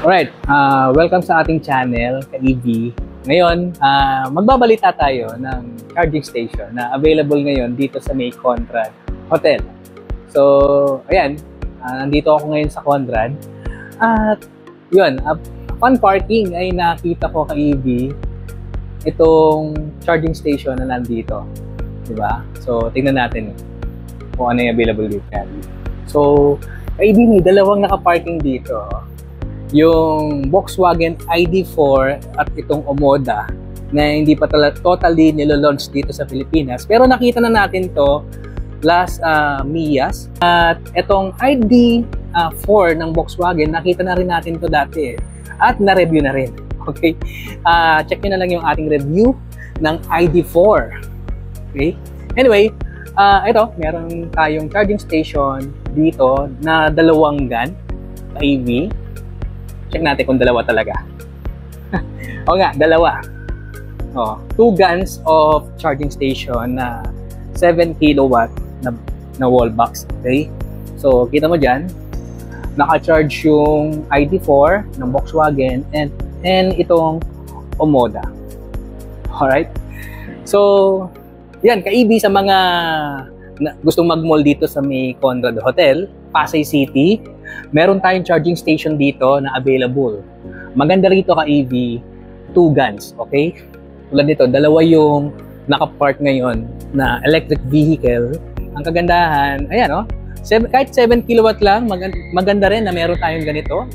Alright, welcome sa ating channel, ka-EV. Ngayon, magbabalita tayo ng charging station na available ngayon dito sa may Conrad Hotel. So, ayan, nandito ako ngayon sa Conrad. At yun, fun parking ay nakita ko ka-EV itong charging station na nandito. Diba? So, tingnan natin kung ano yung available dito. So, ka-EV, may dalawang nakaparking dito. Yung Volkswagen ID4 at itong Omoda na hindi pa totally nilo-launch dito sa Pilipinas. Pero nakita na natin to last MIAS. At itong ID4 ng Volkswagen, nakita na rin natin to dati. At na-review na rin. Okay? Check nyo na lang yung ating review ng ID4. Okay? Anyway, ito, meron tayong charging station dito na dalawang GAN EV. Check natin kung dalawa talaga. O nga, dalawa. 2 GANs of charging station na 7 kilowatt na wall box. Okay? So, kita mo dyan, naka-charge yung ID4 ng Volkswagen and itong Omoda. Alright? So, yan, ka-EV sa mga gustong mag-mall dito sa may Conrad Hotel, Pasay City, meron tayong charging station dito na available. Maganda rito ka-EV, 2 GANs, okay? Tulad nito, dalawa yung nakapark ngayon na electric vehicle. Ang kagandahan, ayan kahit 7 kilowatt lang, maganda rin na meron tayong ganito.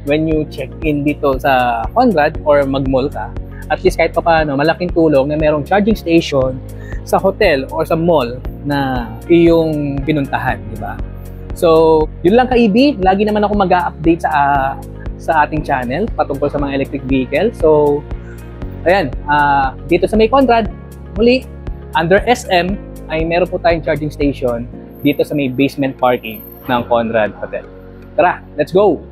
When you check in dito sa Conrad or mag-mall ka, at least kahit pa paano, malaking tulong na merong charging station sa hotel or sa mall na iyong pinuntahan, di ba? So, yun lang ka-EV. Lagi naman ako mag-a-update sa ating channel patungkol sa mga electric vehicle. So, ayan, dito sa may Conrad, muli, under SM, ay meron po tayong charging station dito sa may basement parking ng Conrad Hotel. Tara, let's go!